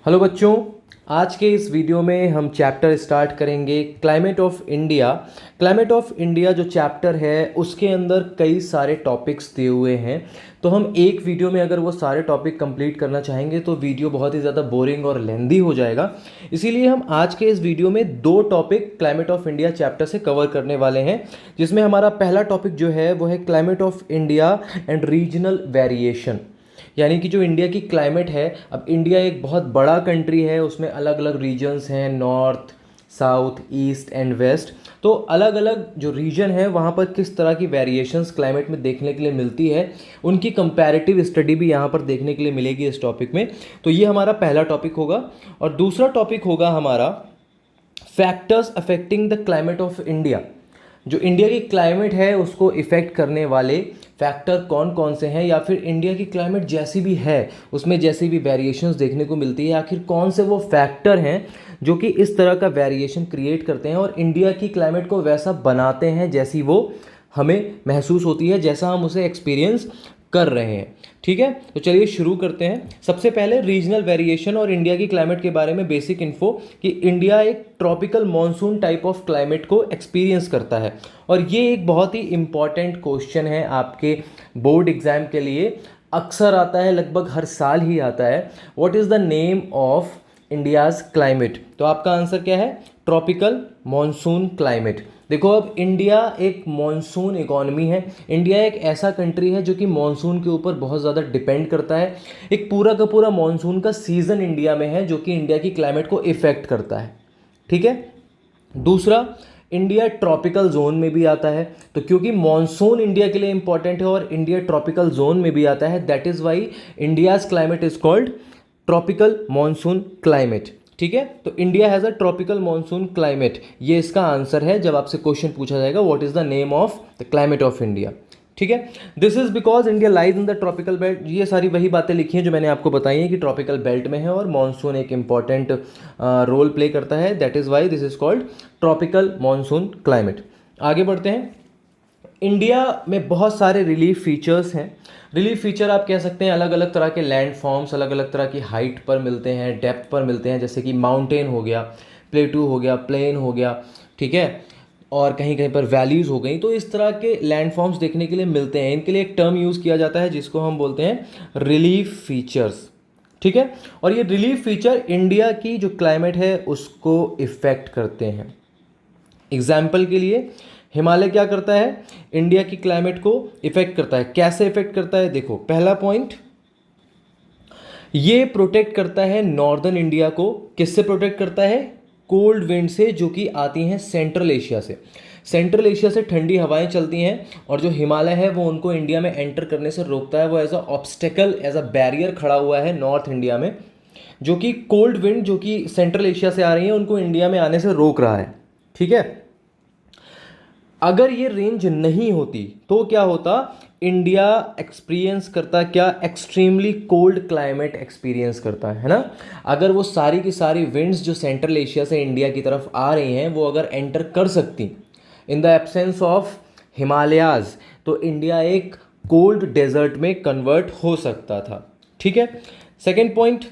Hello बच्चों, आज के इस वीडियो में हम चैप्टर स्टार्ट करेंगे climate of India. Climate of India जो चैप्टर है उसके अंदर कई सारे टॉपिक्स दिए हुए हैं। तो हम एक वीडियो में अगर वो सारे टॉपिक कंप्लीट करना चाहेंगे तो वीडियो बहुत ही ज़्यादा बोरिंग और लेंदी हो जाएगा। इसीलिए हम आज के इस वीडियो में दो topic climate of India chapter से कवर करने वाले हैं, जिसमें हमारा पहला टॉपिक जो है वो है climate of India and regional variation. यानी कि जो इंडिया की क्लाइमेट है, अब इंडिया एक बहुत बड़ा कंट्री है, उसमें अलग अलग रीजन्स हैं, north, south, east and west. तो अलग अलग जो रीजन है वहाँ पर किस तरह की वेरिएशंस क्लाइमेट में देखने के लिए मिलती है, उनकी कंपैरेटिव स्टडी भी यहाँ पर देखने के लिए मिलेगी इस टॉपिक में। तो ये हमारा पहला टॉपिक होगा। और दूसरा टॉपिक होगा हमारा factors affecting the climate of India. जो इंडिया की क्लाइमेट है उसको इफ़ेक्ट करने वाले फैक्टर कौन कौन से हैं, या फिर इंडिया की क्लाइमेट जैसी भी है उसमें जैसी भी वेरिएशंस देखने को मिलती है, आखिर कौन से वो फैक्टर हैं जो कि इस तरह का वेरिएशन क्रिएट करते हैं और इंडिया की क्लाइमेट को वैसा बनाते हैं जैसी वो हमें महसूस होती है, जैसा हम उसे एक्सपीरियंस कर रहे हैं। ठीक है, तो चलिए शुरू करते हैं। सबसे पहले रीजनल वेरिएशन और इंडिया की क्लाइमेट के बारे में बेसिक इन्फो कि इंडिया एक tropical monsoon type of climate को एक्सपीरियंस करता है। और ये एक बहुत ही इंपॉर्टेंट क्वेश्चन है आपके बोर्ड एग्जाम के लिए, अक्सर आता है, लगभग हर साल ही आता है। What is the name of India's climate? तो आपका आंसर क्या है? Tropical monsoon climate. देखो, अब इंडिया एक मॉनसून इकोनॉमी है। इंडिया एक ऐसा कंट्री है जो कि मॉनसून के ऊपर बहुत ज़्यादा डिपेंड करता है। एक पूरा का पूरा मॉनसून का सीज़न इंडिया में है जो कि इंडिया की क्लाइमेट को इफ़ेक्ट करता है। ठीक है। दूसरा, इंडिया ट्रॉपिकल जोन में भी आता है। तो क्योंकि मॉनसून इंडिया के लिए इंपॉर्टेंट है और इंडिया ट्रॉपिकल जोन में भी आता है, that is why India's climate is called tropical monsoon climate. ठीक है, तो India has a tropical monsoon climate, ये इसका आंसर है जब आपसे क्वेश्चन पूछा जाएगा what is the name of the climate of India. ठीक है, this is because India lies in the tropical belt. ये सारी वही बातें लिखी हैं जो मैंने आपको बताई हैं कि ट्रॉपिकल बेल्ट में है और मॉनसून एक इंपॉर्टेंट रोल प्ले करता है, that is why this is called tropical monsoon climate. आगे बढ़ते हैं। इंडिया में बहुत सारे रिलीफ फीचर्स हैं। रिलीफ फीचर आप कह सकते हैं अलग अलग तरह के लैंड फॉर्म्स अलग अलग तरह की हाइट पर मिलते हैं, डेप्थ पर मिलते हैं, जैसे कि माउंटेन हो गया, प्लेटू हो गया, प्लेन हो गया। ठीक है, और कहीं कहीं पर वैलीज़ हो गई। तो इस तरह के लैंड फॉर्म्स देखने के लिए मिलते हैं। इनके लिए एक टर्म यूज़ किया जाता है जिसको हम बोलते हैं रिलीफ फीचर्स। ठीक है, और ये रिलीफ फीचर इंडिया की जो क्लाइमेट है उसको इफ़ेक्ट करते हैं। एग्जाम्पल के लिए हिमालय क्या करता है? इंडिया की क्लाइमेट को इफेक्ट करता है। कैसे इफेक्ट करता है? देखो, पहला पॉइंट, ये प्रोटेक्ट करता है नॉर्दर्न इंडिया को। किससे प्रोटेक्ट करता है? कोल्ड विंड से, जो कि आती हैं सेंट्रल एशिया से। सेंट्रल एशिया से ठंडी हवाएं चलती हैं और जो हिमालय है वो उनको इंडिया में एंटर करने से रोकता है। वो as a obstacle, as a barrier खड़ा हुआ है नॉर्थ इंडिया में, जो कि कोल्ड विंड जो कि सेंट्रल एशिया से आ रही है उनको इंडिया में आने से रोक रहा है। ठीक है, अगर ये रेंज नहीं होती तो क्या होता? इंडिया एक्सपीरियंस करता क्या? एक्सट्रीमली कोल्ड क्लाइमेट एक्सपीरियंस करता है ना। अगर वो सारी की सारी विंड्स जो सेंट्रल एशिया से इंडिया की तरफ आ रही हैं वो अगर एंटर कर सकती इन द एब्सेंस ऑफ हिमालयाज, तो इंडिया एक कोल्ड डेजर्ट में कन्वर्ट हो सकता था। ठीक है। Second point,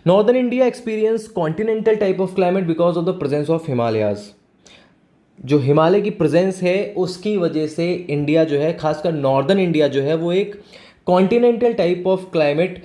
northern India experience continental type of climate because of the presence of Himalayas. जो हिमालय की प्रेजेंस है उसकी वजह से इंडिया जो है, खासकर नॉर्दर्न इंडिया जो है, वो एक continental type of climate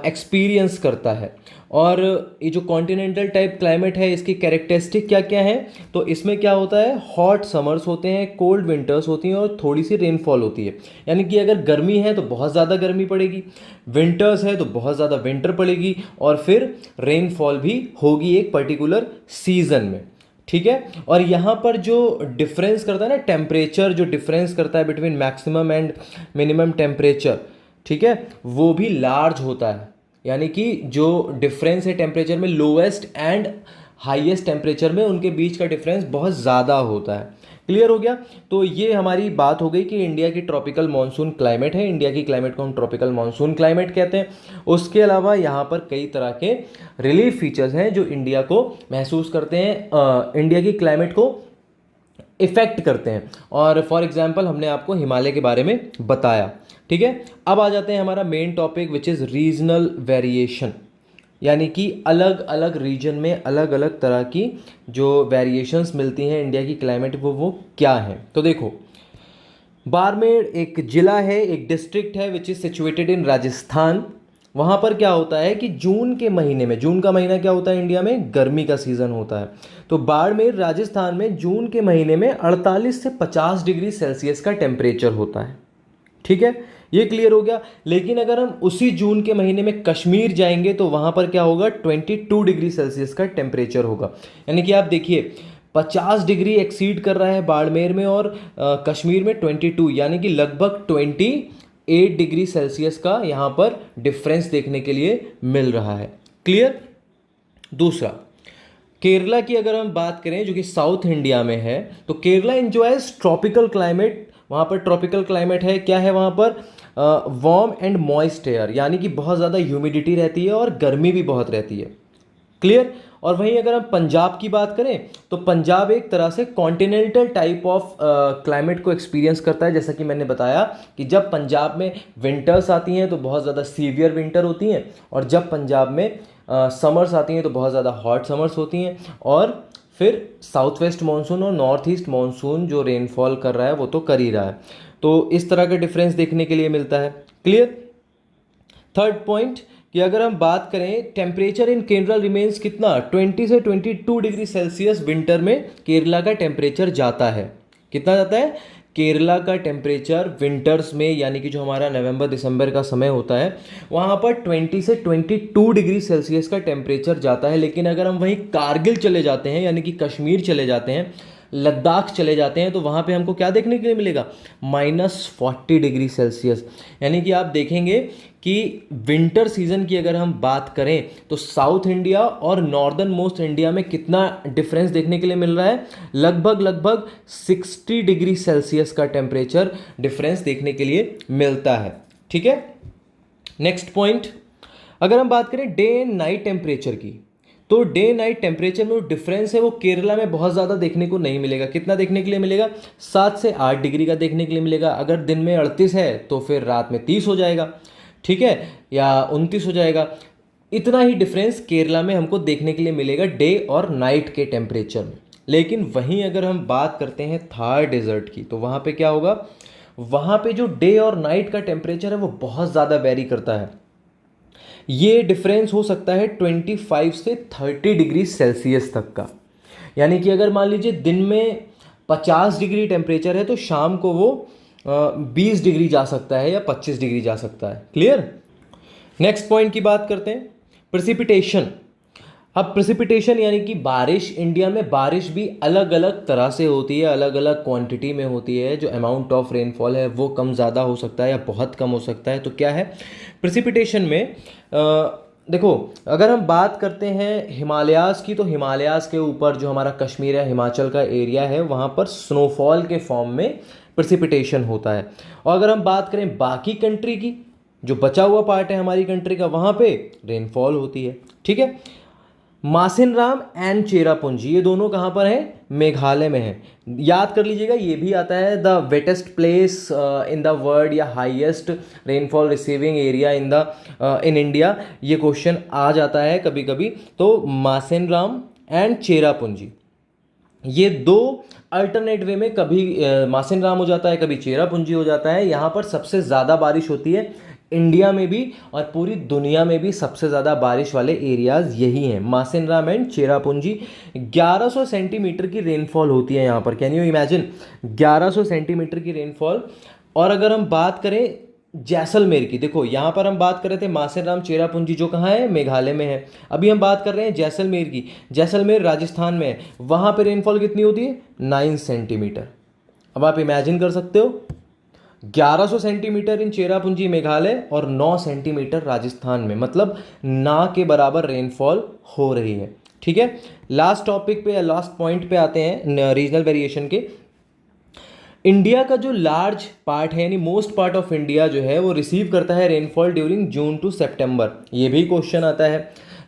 experience करता है। और ये जो कॉन्टिनेंटल टाइप क्लाइमेट है इसकी कैरेक्टरिस्टिक क्या क्या है? तो इसमें क्या होता है? हॉट समर्स होते हैं, कोल्ड विंटर्स होती हैं और थोड़ी सी रेनफॉल होती है। यानी कि अगर गर्मी है तो बहुत ज़्यादा गर्मी पड़ेगी, विंटर्स है तो बहुत ज़्यादा विंटर पड़ेगी, और फिर रेनफॉल भी होगी एक पर्टिकुलर सीजन में। ठीक है, और यहाँ पर जो डिफरेंस करता है ना, टेम्परेचर जो डिफरेंस करता है between maximum and minimum temperature, ठीक है, वो भी लार्ज होता है। यानी कि जो डिफरेंस है टेम्परेचर में, लोएस्ट एंड हाईएस्ट टेम्परेचर में उनके बीच का डिफरेंस बहुत ज़्यादा होता है। क्लियर हो गया? तो ये हमारी बात हो गई कि इंडिया की ट्रॉपिकल मानसून क्लाइमेट है। इंडिया की क्लाइमेट को हम ट्रॉपिकल मानसून क्लाइमेट कहते हैं। उसके अलावा यहाँ पर कई तरह के रिलीफ फीचर्स हैं जो इंडिया को महसूस करते हैं, इंडिया की क्लाइमेट को इफेक्ट करते हैं। और फॉर एग्जांपल हमने आपको हिमालय के बारे में बताया। ठीक है, अब आ जाते हैं हमारा main topic which is regional variation. यानी कि अलग अलग रीजन में अलग अलग तरह की जो वेरिएशंस मिलती हैं इंडिया की क्लाइमेट वो क्या हैं। तो देखो, बाड़मेर एक ज़िला है, एक डिस्ट्रिक्ट है which is situated in Rajasthan. वहाँ पर क्या होता है कि जून के महीने में, जून का महीना क्या होता है इंडिया में, गर्मी का सीज़न होता है। तो बाड़मेर राजस्थान में जून के महीने में 48 से 50 डिग्री सेल्सियस का टेम्परेचर होता है। ठीक है, ये क्लियर हो गया। लेकिन अगर हम उसी जून के महीने में कश्मीर जाएंगे तो वहाँ पर क्या होगा, 22 डिग्री सेल्सियस का टेम्परेचर होगा। यानी कि आप देखिए 50 डिग्री एक्सीड कर रहा है बाड़मेर में और कश्मीर में 22, यानी कि लगभग 28 डिग्री सेल्सियस का यहाँ पर डिफरेंस देखने के लिए मिल रहा है। क्लियर। दूसरा, केरला की अगर हम बात करें जो कि साउथ इंडिया में है, तो केरला एंजॉयज ट्रॉपिकल क्लाइमेट। वहाँ पर ट्रॉपिकल क्लाइमेट है, क्या है वहाँ पर, वार्म एंड मॉइस्ट एयर, यानी कि बहुत ज़्यादा ह्यूमिडिटी रहती है और गर्मी भी बहुत रहती है। क्लियर। और वहीं अगर हम पंजाब की बात करें तो पंजाब एक तरह से कॉन्टिनेंटल टाइप ऑफ क्लाइमेट को एक्सपीरियंस करता है। जैसा कि मैंने बताया कि जब पंजाब में विंटर्स आती हैं तो बहुत ज़्यादा सीवियर विंटर होती हैं, और जब पंजाब में समर्स आती हैं तो बहुत ज़्यादा हॉट समर्स होती हैं, और फिर साउथ वेस्ट मानसून और नॉर्थ ईस्ट मानसून जो रेनफॉल कर रहा है वो तो कर ही रहा है। तो इस तरह का डिफरेंस देखने के लिए मिलता है। क्लियर। थर्ड पॉइंट कि अगर हम बात करें टेम्परेचर इन केरला रिमेन्स कितना, 20 से 22 डिग्री सेल्सियस विंटर में केरला का टेम्परेचर जाता है। कितना जाता है केरला का टेम्परेचर विंटर्स में, यानी कि जो हमारा नवंबर दिसंबर का समय होता है वहाँ पर 20 से 22 डिग्री सेल्सियस का टेम्परेचर जाता है। लेकिन अगर हम वहीं कारगिल चले जाते हैं, यानी कि कश्मीर चले जाते हैं, लद्दाख चले जाते हैं, तो वहाँ पे हमको क्या देखने के लिए मिलेगा, -40 डिग्री सेल्सियस। यानी कि आप देखेंगे कि विंटर सीजन की अगर हम बात करें तो साउथ इंडिया और नॉर्दर्न मोस्ट इंडिया में कितना डिफरेंस देखने के लिए मिल रहा है, लगभग 60 डिग्री सेल्सियस का टेम्परेचर डिफरेंस देखने के लिए मिलता है। ठीक है। नेक्स्ट पॉइंट, अगर हम बात करें डे एंड नाइट टेम्परेचर की, तो डे नाइट टेम्परेचर में जो डिफरेंस है वो केरला में बहुत ज़्यादा देखने को नहीं मिलेगा। कितना देखने के लिए मिलेगा, 7 से 8 डिग्री का देखने के लिए मिलेगा। अगर दिन में 38 है तो फिर रात में 30 हो जाएगा, ठीक है, या 29 हो जाएगा। इतना ही डिफरेंस केरला में हमको देखने के लिए मिलेगा डे और नाइट के टेम्परेचर में। लेकिन वहीं अगर हम बात करते हैं थार डेजर्ट की, तो वहाँ पे क्या होगा, वहाँ पे जो डे और नाइट का टेम्परेचर है वो बहुत ज़्यादा वेरी करता है। ये डिफरेंस हो सकता है 25 से 30 डिग्री सेल्सियस तक का। यानी कि अगर मान लीजिए दिन में 50 डिग्री टेम्परेचर है तो शाम को वो 20 डिग्री जा सकता है या 25 डिग्री जा सकता है। क्लियर। नेक्स्ट पॉइंट की बात करते हैं, प्रेसिपिटेशन। अब प्रेसिपिटेशन यानी कि बारिश, इंडिया में बारिश भी अलग अलग तरह से होती है, अलग अलग क्वांटिटी में होती है। जो अमाउंट ऑफ रेनफॉल है वो कम ज़्यादा हो सकता है या बहुत कम हो सकता है। तो क्या है प्रेसिपिटेशन में, देखो अगर हम बात करते हैं हिमालयाज़ की, तो हिमालयाज़ के ऊपर जो हमारा कश्मीर है, हिमाचल का एरिया है, वहाँ पर स्नोफॉल के फॉर्म में प्रेसिपिटेशन होता है। और अगर हम बात करें बाकी कंट्री की, जो बचा हुआ पार्ट है हमारी कंट्री का, वहाँ पे रेनफॉल होती है। ठीक है। मासिनराम एंड चेरापूंजी ये दोनों कहाँ पर हैं, मेघालय में है। याद कर लीजिएगा, ये भी आता है the wettest place in the world या highest rainfall receiving area in India, ये क्वेश्चन आ जाता है कभी कभी। तो मासिनराम एंड चेरापूंजी ये दो अल्टरनेट वे में, कभी मासिनराम हो जाता है, कभी चेरापूंजी हो जाता है। यहाँ पर सबसे ज़्यादा बारिश होती है इंडिया में भी और पूरी दुनिया में भी। सबसे ज़्यादा बारिश वाले एरियाज़ यही हैं, मासिनराम एंड चेरापूंजी। 1100 सेंटीमीटर की रेनफॉल होती है यहाँ पर। कैन यू इमेजिन 1100 सेंटीमीटर की रेनफॉल। और अगर हम बात करें जैसलमेर की, देखो यहाँ पर हम बात कर रहे थे मासिनराम चेरापूंजी जो कहाँ है, मेघालय में है। अभी हम बात कर रहे हैं जैसलमेर की, जैसलमेर राजस्थान में है। वहाँ पर रेनफॉल कितनी होती है, 9 सेंटीमीटर। अब आप इमेजिन कर सकते हो 1100 सेंटीमीटर इन चेरापूंजी मेघालय और 9 सेंटीमीटर राजस्थान में, मतलब ना के बराबर रेनफॉल हो रही है। ठीक है। लास्ट टॉपिक पे या लास्ट पॉइंट पे आते हैं रीजनल वेरिएशन के। इंडिया का जो लार्ज पार्ट है, यानी मोस्ट पार्ट ऑफ इंडिया जो है वो रिसीव करता है रेनफॉल ड्यूरिंग जून टू सितंबर। ये भी क्वेश्चन आता है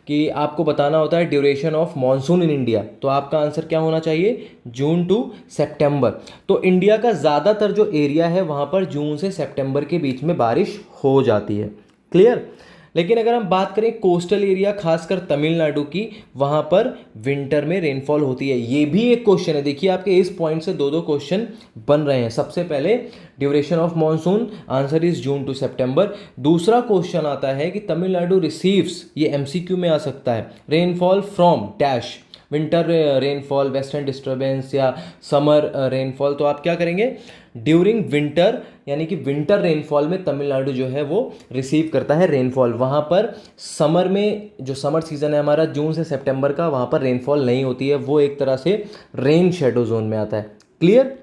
कि आपको बताना होता है duration of monsoon in India, तो आपका आंसर क्या होना चाहिए, जून टू सितंबर। तो इंडिया का ज़्यादातर जो एरिया है वहाँ पर जून से सितंबर के बीच में बारिश हो जाती है। क्लियर। लेकिन अगर हम बात करें कोस्टल एरिया खासकर तमिलनाडु की, वहाँ पर विंटर में रेनफॉल होती है। ये भी एक क्वेश्चन है, देखिए आपके इस पॉइंट से दो दो क्वेश्चन बन रहे हैं। सबसे पहले duration of monsoon, answer is June to सितंबर। दूसरा क्वेश्चन आता है कि तमिलनाडु रिसीव्स, ये एमसीक्यू में आ सकता है, rainfall from dash, winter rainfall, western disturbance या समर रेनफॉल। तो आप क्या करेंगे, ड्यूरिंग विंटर, यानी कि विंटर रेनफॉल में तमिलनाडु जो है वो रिसीव करता है रेनफॉल। वहाँ पर समर में, जो समर सीजन है हमारा जून से सितंबर का, वहाँ पर रेनफॉल नहीं होती है, वो एक तरह से रेन शेडो जोन में आता है। क्लियर?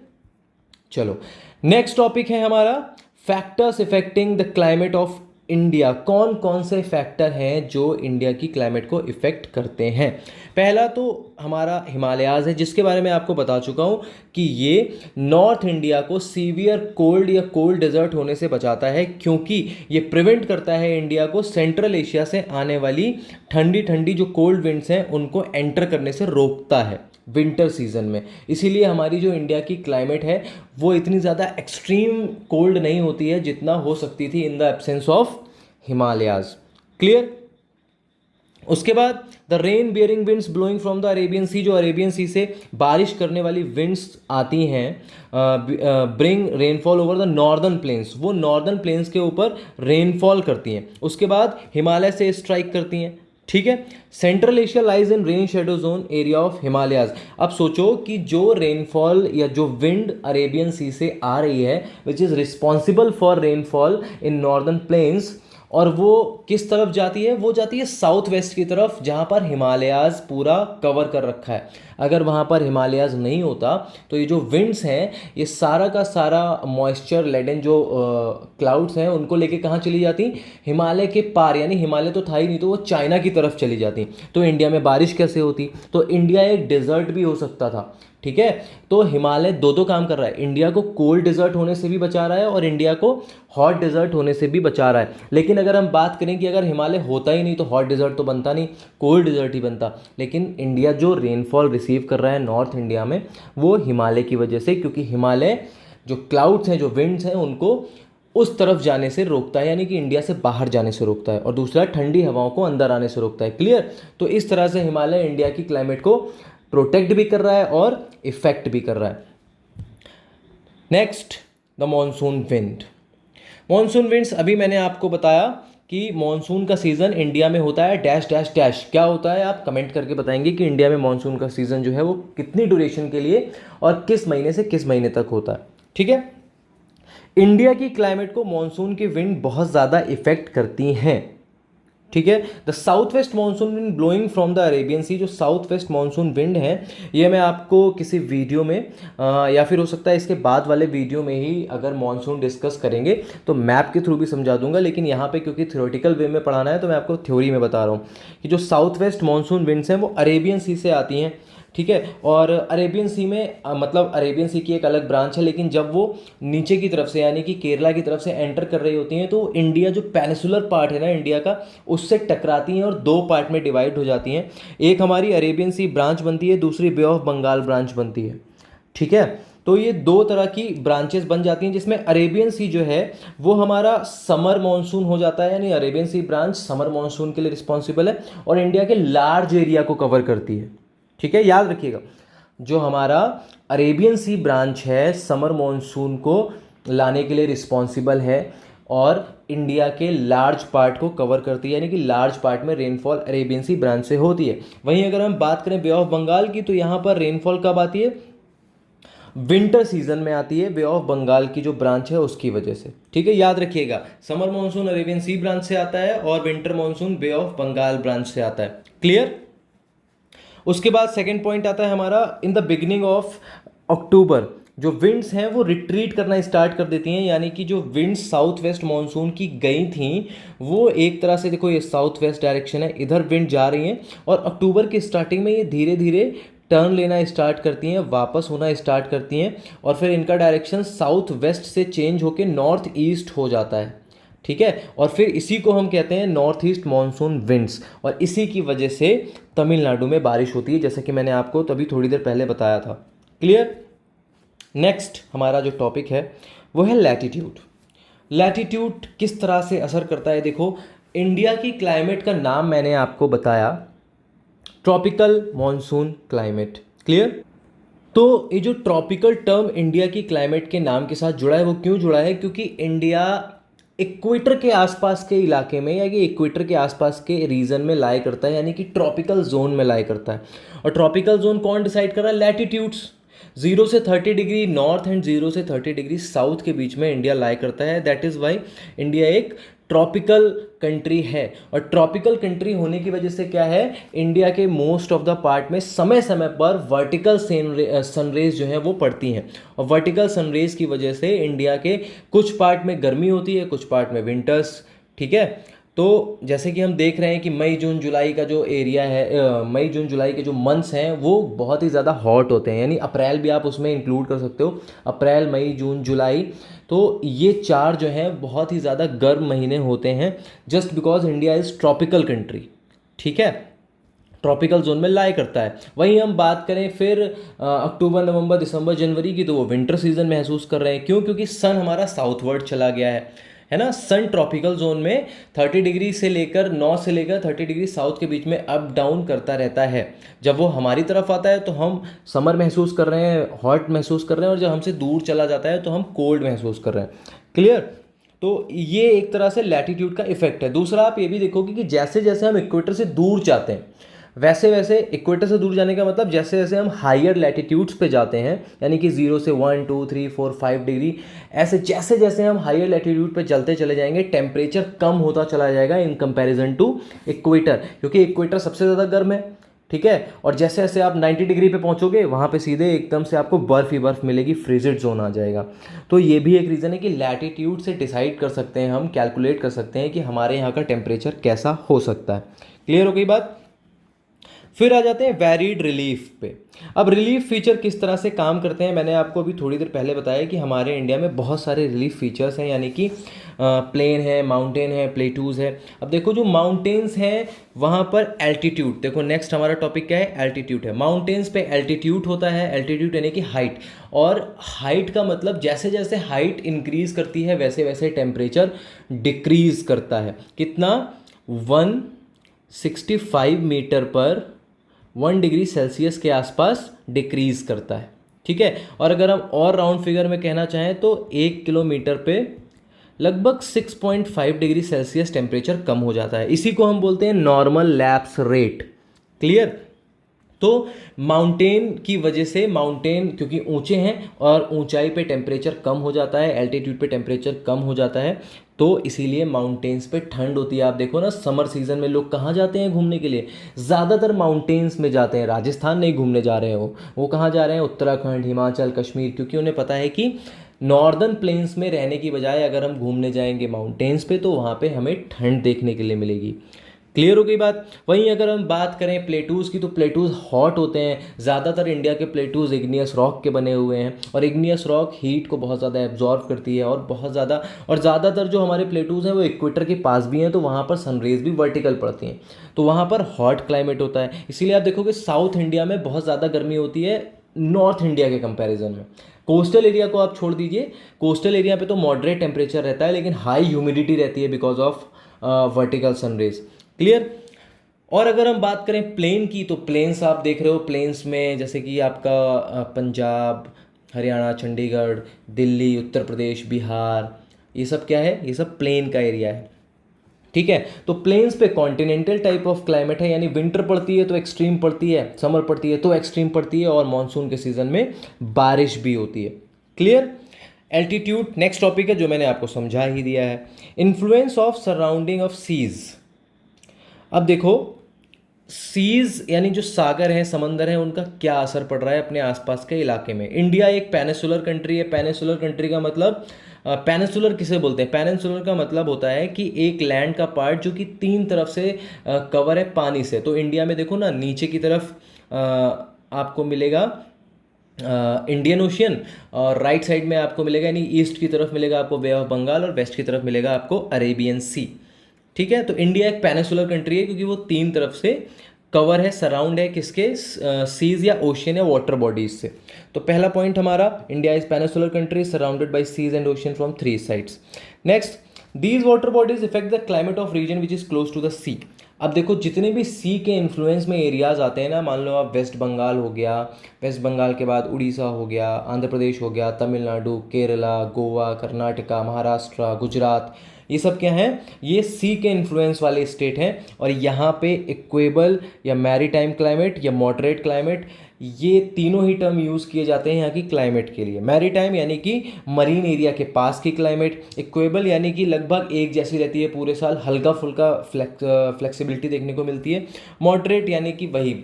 चलो नेक्स्ट टॉपिक है हमारा factors affecting the climate of India. कौन कौन से फैक्टर हैं जो इंडिया की क्लाइमेट को इफेक्ट करते हैं। पहला तो हमारा हिमालयाज है, जिसके बारे में आपको बता चुका हूं कि ये नॉर्थ इंडिया को सीवियर कोल्ड या कोल्ड डेजर्ट होने से बचाता है, क्योंकि ये प्रिवेंट करता है इंडिया को सेंट्रल एशिया से आने वाली ठंडी ठंडी जो कोल्ड विंड्स हैं उनको एंटर करने से रोकता है विंटर सीजन में। इसीलिए हमारी जो इंडिया की क्लाइमेट है वो इतनी ज़्यादा एक्सट्रीम कोल्ड नहीं होती है जितना हो सकती थी in the absence of Himalayas. Clear? उसके बाद the rain bearing winds blowing from the Arabian sea, जो अरेबियन सी से बारिश करने वाली विंड्स आती हैं, bring rainfall over the northern plains, वो नॉर्दर्न प्लेन्स के ऊपर रेनफॉल करती हैं। उसके बाद हिमालय से स्ट्राइक करती हैं। ठीक है, central Asia lies in rain shadow zone area of Himalayas. अब सोचो कि जो रेनफॉल या जो विंड अरेबियन सी से आ रही है which is responsible for rainfall in northern plains, और वो किस तरफ जाती है, वो जाती है साउथ वेस्ट की तरफ, जहाँ पर हिमालयाज पूरा कवर कर रखा है। अगर वहाँ पर हिमालयाज नहीं होता तो ये जो विंड्स हैं ये सारा का सारा मॉइस्चर लेडन जो क्लाउड्स हैं उनको लेके कहाँ चली जाती, हिमालय के पार, यानी हिमालय तो था ही नहीं तो वो चाइना की तरफ चली जाती। तो इंडिया में बारिश कैसे होती, तो इंडिया एक डेजर्ट भी हो सकता था। ठीक है, तो हिमालय दो दो काम कर रहा है, इंडिया को कोल्ड डेजर्ट होने से भी बचा रहा है और इंडिया को हॉट डेजर्ट होने से भी बचा रहा है। लेकिन अगर हम बात करें कि अगर हिमालय होता ही नहीं तो हॉट डेजर्ट तो बनता नहीं, कोल्ड डेजर्ट ही बनता। लेकिन इंडिया जो रेनफॉल रिसीव कर रहा है नॉर्थ इंडिया में वो हिमालय की वजह से, क्योंकि हिमालय जो क्लाउड्स हैं, जो विंड्स हैं, उनको उस तरफ जाने से रोकता है, यानी कि इंडिया से बाहर जाने से रोकता है, और दूसरा ठंडी हवाओं को अंदर आने से रोकता है। क्लियर? तो इस तरह से हिमालय इंडिया की क्लाइमेट को प्रोटेक्ट भी कर रहा है और इफेक्ट भी कर रहा है। Next, the monsoon wind. Monsoon winds, अभी मैंने आपको बताया कि मॉनसून का सीज़न इंडिया में होता है डैश डैश डैश। क्या होता है आप कमेंट करके बताएंगे कि इंडिया में मॉनसून का सीज़न जो है वो कितनी ड्यूरेशन के लिए और किस महीने से किस महीने तक होता है। ठीक है, इंडिया की क्लाइमेट को मॉनसून की विंड बहुत ज़्यादा इफेक्ट करती हैं। ठीक है, the south west monsoon wind blowing from the Arabian sea, जो साउथ वेस्ट मानसून विंड है ये मैं आपको किसी वीडियो में या फिर हो सकता है इसके बाद वाले वीडियो में ही अगर मानसून डिस्कस करेंगे तो मैप के थ्रू भी समझा दूंगा, लेकिन यहाँ पे क्योंकि थ्योरेटिकल वे में पढ़ाना है तो मैं आपको थ्योरी में बता रहा हूँ कि जो साउथ वेस्ट मानसून विंड्स हैं वो अरेबियन सी से आती हैं। ठीक है, और अरेबियन सी में मतलब अरेबियन सी की एक अलग ब्रांच है, लेकिन जब वो नीचे की तरफ से यानी कि केरला की तरफ से एंटर कर रही होती हैं तो इंडिया जो पेनिसुलर पार्ट है ना इंडिया का, उससे टकराती हैं और दो पार्ट में डिवाइड हो जाती हैं। एक हमारी अरेबियन सी ब्रांच बनती है, दूसरी बे ऑफ बंगाल ब्रांच बनती है। ठीक है, तो ये दो तरह की ब्रांचेस बन जाती हैं, जिसमें अरेबियन सी जो है वो हमारा समर मॉनसून हो जाता है, यानी Arabian Sea branch summer monsoon के लिए रिस्पॉन्सिबल है और इंडिया के लार्ज एरिया को कवर करती है। ठीक है, याद रखिएगा, जो हमारा अरेबियन सी ब्रांच है समर मॉनसून को लाने के लिए रिस्पॉन्सिबल है और इंडिया के लार्ज पार्ट को कवर करती है, यानी कि लार्ज पार्ट में रेनफॉल अरेबियन सी ब्रांच से होती है। वहीं अगर हम बात करें बे ऑफ बंगाल की, तो यहाँ पर रेनफॉल कब आती है, विंटर सीजन में आती है, बे ऑफ बंगाल की जो ब्रांच है उसकी वजह से। ठीक है, याद रखिएगा, summer monsoon Arabian Sea branch से आता है और winter monsoon Bay of Bengal branch से आता है। क्लियर? उसके बाद सेकेंड पॉइंट आता है हमारा, in the beginning of October जो विंड्स हैं वो रिट्रीट करना स्टार्ट कर देती हैं, यानी कि जो विंड्स साउथ वेस्ट मानसून की गई थी वो एक तरह से, देखो ये साउथ वेस्ट डायरेक्शन है, इधर विंड जा रही हैं और अक्टूबर की स्टार्टिंग में ये धीरे धीरे टर्न लेना स्टार्ट करती हैं, वापस होना स्टार्ट करती हैं और फिर इनका डायरेक्शन साउथ वेस्ट से चेंज होकर नॉर्थ ईस्ट हो जाता है। ठीक है, और फिर इसी को हम कहते हैं नॉर्थ ईस्ट मानसून विंड्स, और इसी की वजह से तमिलनाडु में बारिश होती है, जैसा कि मैंने आपको तभी थोड़ी देर पहले बताया था। क्लियर? नेक्स्ट हमारा जो टॉपिक है वो है लैटिट्यूड। लैटिट्यूड किस तरह से असर करता है, देखो इंडिया की क्लाइमेट का नाम मैंने आपको बताया, ट्रॉपिकल मॉनसून क्लाइमेट। क्लियर? तो ये जो ट्रॉपिकल टर्म इंडिया की क्लाइमेट के नाम के साथ जुड़ा है, वो क्यों जुड़ा है? क्योंकि इंडिया इक्वेटर के आसपास के इलाके में या कि इक्वेटर के आसपास के रीजन में लाई करता है, यानी कि ट्रॉपिकल जोन में लाई करता है। और ट्रॉपिकल जोन कौन डिसाइड कर रहा है? लैटिट्यूड्स। 0 से 30 डिग्री नॉर्थ एंड 0 से 30 डिग्री साउथ के बीच में इंडिया लाई करता है। दैट इज़ वाई इंडिया एक ट्रॉपिकल कंट्री है। और ट्रॉपिकल कंट्री होने की वजह से क्या है, इंडिया के मोस्ट ऑफ द पार्ट में समय समय पर वर्टिकल सनरेज जो है वो पड़ती हैं। और वर्टिकल सनरेज की वजह से इंडिया के कुछ पार्ट में गर्मी होती है, कुछ पार्ट में विंटर्स। ठीक है? तो जैसे कि हम देख रहे हैं कि मई जून जुलाई का जो एरिया है, मई जून जुलाई के जो मंथ्स हैं वो बहुत ही ज़्यादा हॉट होते हैं, यानी अप्रैल भी आप उसमें इंक्लूड कर सकते हो। अप्रैल, मई, जून, जुलाई, तो ये 4 जो हैं बहुत ही ज़्यादा गर्म महीने होते हैं, just because India is tropical country. ठीक है? ट्रॉपिकल जोन में लाई करता है। वहीं हम बात करें फिर अक्टूबर, नवंबर, दिसंबर, जनवरी की, तो वो विंटर सीजन महसूस कर रहे हैं। क्यों? क्योंकि सन हमारा साउथवर्ड चला गया है ना। सन ट्रॉपिकल जोन में 30 डिग्री से लेकर 9 से लेकर 30 डिग्री साउथ के बीच में अप डाउन करता रहता है। जब वो हमारी तरफ आता है तो हम समर महसूस कर रहे हैं, हॉट महसूस कर रहे हैं, और जब हमसे दूर चला जाता है तो हम कोल्ड महसूस कर रहे हैं। क्लियर? तो ये एक तरह से लैटिट्यूड का इफेक्ट है। दूसरा, आप ये भी देखोगे कि जैसे जैसे हम इक्वेटर से दूर जाते हैं, वैसे वैसे इक्वेटर से दूर जाने का मतलब जैसे जैसे हम हायर लैटिट्यूड्स पे जाते हैं, यानी कि 0 से 1, 2, 3, 4, 5 डिग्री, ऐसे जैसे जैसे हम हायर लैटिट्यूड पे चलते चले जाएंगे, टेम्परेचर कम होता चला जाएगा इन कंपैरिजन टू इक्वेटर, क्योंकि इक्वेटर सबसे ज़्यादा गर्म है। ठीक है? और जैसे जैसे आप 90 डिग्री पे पहुंचोगे, वहाँ पे सीधे एकदम से आपको बर्फ़ ही बर्फ़ मिलेगी, फ्रीजेड जोन आ जाएगा। तो ये भी एक रीज़न है कि लैटिट्यूड से डिसाइड कर सकते हैं, हम कैलकुलेट कर सकते हैं कि हमारे यहाँ का टेम्परेचर कैसा हो सकता है। क्लियर हो गई बात? फिर आ जाते हैं वैरीड रिलीफ पे। अब रिलीफ फीचर किस तरह से काम करते हैं, मैंने आपको अभी थोड़ी देर पहले बताया कि हमारे इंडिया में बहुत सारे रिलीफ फीचर्स हैं, यानी कि प्लेन है, माउंटेन है, प्लेटूज़ है। अब देखो जो माउंटेन्स हैं वहाँ पर एल्टीट्यूड, देखो नेक्स्ट हमारा टॉपिक क्या है? एल्टीट्यूड है। माउंटेन्स पे एल्टीट्यूड होता है, एल्टीट्यूड यानी कि हाइट। और हाइट का मतलब जैसे जैसे हाइट इंक्रीज करती है वैसे वैसे टेम्परेचर डिक्रीज करता है। कितना? 165 मीटर पर 1 डिग्री सेल्सियस के आसपास डिक्रीज करता है। ठीक है? और अगर हम और राउंड फिगर में कहना चाहें तो 1 किलोमीटर पे लगभग 6.5 डिग्री सेल्सियस टेम्परेचर कम हो जाता है। इसी को हम बोलते हैं नॉर्मल लैप्स रेट। क्लियर? तो माउंटेन की वजह से, माउंटेन क्योंकि ऊंचे हैं और ऊंचाई पे टेम्परेचर कम हो जाता है, एल्टीट्यूड पे टेम्परेचर कम हो जाता है, तो इसीलिए माउंटेन्स पे ठंड होती है। आप देखो ना, समर सीजन में लोग कहाँ जाते हैं घूमने के लिए? ज़्यादातर माउंटेन्स में जाते हैं। राजस्थान नहीं घूमने जा रहे हैं, वो कहाँ जा रहे हैं? उत्तराखंड, हिमाचल, कश्मीर, क्योंकि उन्हें पता है कि नॉर्दर्न प्लेन्स में रहने की बजाय अगर हम घूमने जाएंगे माउंटेन्स पे तो वहाँ पे हमें ठंड देखने के लिए मिलेगी। क्लियर हो गई बात? वहीं अगर हम बात करें प्लेटूज़ की, तो प्लेटूज़ हॉट होते हैं। ज़्यादातर इंडिया के प्लेटूज़ इग्नियस रॉक के बने हुए हैं, और इग्नियस रॉक हीट को बहुत ज़्यादा एब्जॉर्व करती है, और बहुत ज़्यादा, और ज़्यादातर जो हमारे प्लेटूज़ हैं वो इक्वेटर के पास भी हैं, तो वहाँ पर सनरेज भी वर्टिकल पड़ती हैं, तो वहाँ पर हॉट क्लाइमेट होता है। इसीलिए आप देखोगे साउथ इंडिया में बहुत ज़्यादा गर्मी होती है नॉर्थ इंडिया के कंपैरिजन में। कोस्टल एरिया को आप छोड़ दीजिए, कोस्टल एरिया पे तो मॉडरेट टेम्परेचर रहता है, लेकिन हाई ह्यूमिडिटी रहती है because of vertical sun rays. Clear? और अगर हम बात करें प्लेन की, तो प्लेन्स आप देख रहे हो, प्लेन्स में जैसे कि आपका पंजाब, हरियाणा, चंडीगढ़, दिल्ली, उत्तर प्रदेश, बिहार, ये सब क्या है? ये सब प्लेन का एरिया है। ठीक है? तो प्लेन्स पे कॉन्टिनेंटल टाइप ऑफ क्लाइमेट है, यानी विंटर पड़ती है तो एक्सट्रीम पड़ती है, समर पड़ती है तो एक्सट्रीम पड़ती है, और मानसून के सीजन में बारिश भी होती है। क्लियर? एल्टीट्यूड नेक्स्ट टॉपिक है जो मैंने आपको समझा ही दिया है। Influence of surrounding of seas. अब देखो, सीज यानी जो सागर है, समंदर है, उनका क्या असर पड़ रहा है अपने आसपास के इलाके में। इंडिया एक पेनिसुलर कंट्री है। पेनिसुलर कंट्री का मतलब, पेनिसुलर किसे बोलते हैं? पेनिसुलर का मतलब होता है कि एक लैंड का पार्ट जो कि 3 तरफ से कवर है पानी से। तो इंडिया में देखो ना, नीचे की तरफ आपको मिलेगा इंडियन ओशियन, और राइट साइड में आपको मिलेगा, यानी ईस्ट की तरफ मिलेगा आपको बे ऑफ बंगाल, और वेस्ट की तरफ मिलेगा आपको अरेबियन सी। ठीक है? तो इंडिया एक पेनिसुलर कंट्री है क्योंकि वो 3 तरफ से कवर है, सराउंड है किसके? सीज या ओशियन या वाटर बॉडीज से। तो पहला पॉइंट हमारा, India is peninsular country surrounded by seas and ocean from 3 sides. Next, these water bodies effect the climate of region which is close to the sea. अब देखो जितने भी सी के इन्फ्लुएंस में एरियाज आते हैं ना, मान लो आप वेस्ट बंगाल हो गया, वेस्ट बंगाल के बाद उड़ीसा हो गया, आंध्र प्रदेश हो गया, तमिलनाडु, केरला, गोवा, कर्नाटका, महाराष्ट्र, गुजरात, ये सब क्या हैं, ये सी के इन्फ्लुएंस वाले स्टेट हैं। और यहाँ पे इक्वेबल या मैरीटाइम क्लाइमेट या मॉडरेट क्लाइमेट, ये तीनों ही टर्म यूज़ किए जाते हैं यहाँ की क्लाइमेट के लिए। मैरीटाइम यानी कि मरीन एरिया के पास की क्लाइमेट, इक्वेबल यानी कि लगभग एक जैसी रहती है पूरे साल, हल्का फुल्का फ्लेक्सिबिलिटी देखने को मिलती है। मॉडरेट यानी कि वही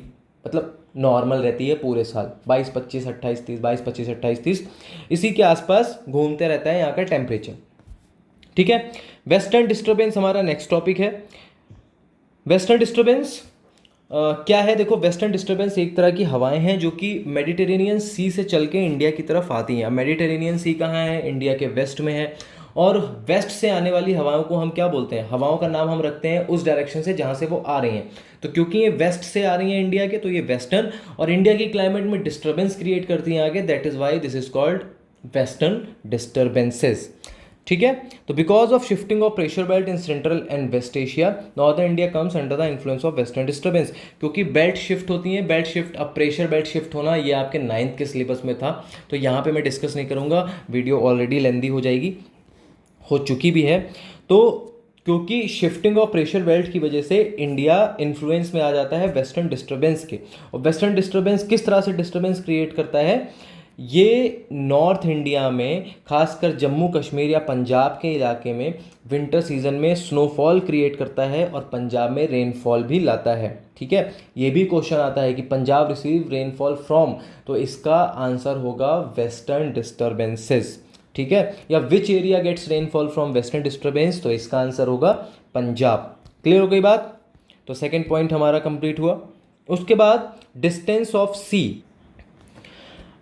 मतलब नॉर्मल रहती है पूरे साल, 22 25 28 30, 22 25 28 30, इसी के आसपास घूमते रहता है यहाँ का टेम्परेचर। ठीक है, वेस्टर्न डिस्टर्बेंस हमारा नेक्स्ट टॉपिक है। वेस्टर्न डिस्टर्बेंस क्या है, देखो वेस्टर्न डिस्टर्बेंस एक तरह की हवाएं हैं जो कि मेडिटेरेनियन सी से चल के इंडिया की तरफ आती हैं। मेडिटेरेनियन सी कहाँ है, इंडिया के वेस्ट में है। और वेस्ट से आने वाली हवाओं को हम क्या बोलते हैं, हवाओं का नाम हम रखते हैं उस डायरेक्शन से जहाँ से वो आ रही हैं। तो क्योंकि ये वेस्ट से आ रही हैं इंडिया के, तो ये वेस्टर्न, और इंडिया की क्लाइमेट में डिस्टर्बेंस क्रिएट करती हैं आगे, that is why this is called western disturbances. ठीक है, तो because of shifting of pressure belt in Central and West Asia, northern India comes under the influence of western disturbance. क्योंकि belt shift होती है, belt shift, अब pressure belt shift होना ये आपके 9th के सिलेबस में था, तो यहाँ पे मैं डिस्कस नहीं करूँगा, वीडियो ऑलरेडी लेंदी हो जाएगी, हो चुकी भी है। तो क्योंकि शिफ्टिंग ऑफ प्रेशर बेल्ट की वजह से इंडिया इन्फ्लुएंस में आ जाता है वेस्टर्न डिस्टर्बेंस के। और वेस्टर्न डिस्टर्बेंस किस तरह से डिस्टर्बेंस क्रिएट करता है, ये नॉर्थ इंडिया में खासकर जम्मू कश्मीर या पंजाब के इलाके में विंटर सीजन में स्नोफॉल क्रिएट करता है और पंजाब में रेनफॉल भी लाता है। ठीक है, ये भी क्वेश्चन आता है कि पंजाब रिसीव रेनफॉल फ्रॉम, तो इसका आंसर होगा वेस्टर्न डिस्टर्बेंसेस। ठीक है, या which area gets rainfall from western disturbance, तो इसका आंसर होगा पंजाब। क्लियर हो गई बात, तो सेकेंड पॉइंट हमारा कंप्लीट हुआ। उसके बाद डिस्टेंस ऑफ सी।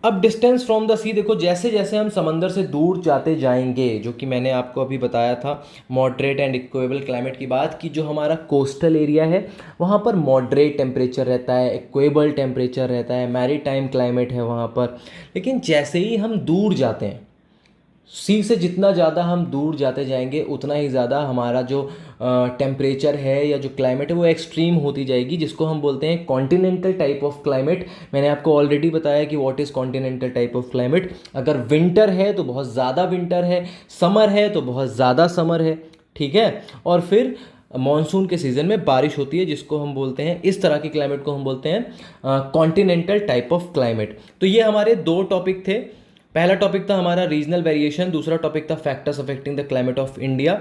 अब डिस्टेंस फ्रॉम द सी, देखो जैसे जैसे हम समंदर से दूर जाते जाएंगे, जो कि मैंने आपको अभी बताया था मॉडरेट एंड इक्वेबल क्लाइमेट की बात, कि जो हमारा कोस्टल एरिया है वहाँ पर मॉडरेट टेम्परेचर रहता है, इक्वेबल टेम्परेचर रहता है, मैरीटाइम क्लाइमेट है वहाँ पर। लेकिन जैसे ही हम दूर जाते हैं, सी से जितना ज़्यादा हम दूर जाते जाएंगे उतना ही ज़्यादा हमारा जो टेम्परेचर है या जो क्लाइमेट है वो एक्सट्रीम होती जाएगी, जिसको हम बोलते हैं कॉन्टिनेंटल टाइप ऑफ क्लाइमेट। मैंने आपको ऑलरेडी बताया कि what is continental type of climate. अगर विंटर है तो बहुत ज़्यादा विंटर है, समर है तो बहुत ज़्यादा समर है। ठीक है, और फिर मानसून के सीज़न में बारिश होती है, जिसको हम बोलते हैं, इस तरह की क्लाइमेट को हम बोलते हैं कॉन्टिनेंटल टाइप ऑफ क्लाइमेट। तो ये हमारे दो टॉपिक थे। पहला टॉपिक था हमारा रीजनल वेरिएशन, दूसरा टॉपिक था factors affecting the climate of India.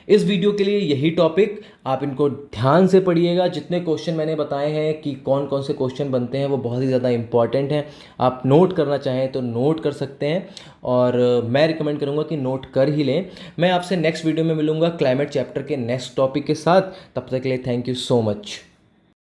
इस वीडियो के लिए यही टॉपिक, आप इनको ध्यान से पढ़िएगा। जितने क्वेश्चन मैंने बताए हैं कि कौन कौन से क्वेश्चन बनते हैं वो बहुत ही ज़्यादा इंपॉर्टेंट हैं। आप नोट करना चाहें तो नोट कर सकते हैं, और मैं रिकमेंड करूंगा कि नोट कर ही लें। मैं आपसे नेक्स्ट वीडियो में मिलूंगा क्लाइमेट चैप्टर के नेक्स्ट टॉपिक के साथ। तब तक के लिए थैंक यू सो मच।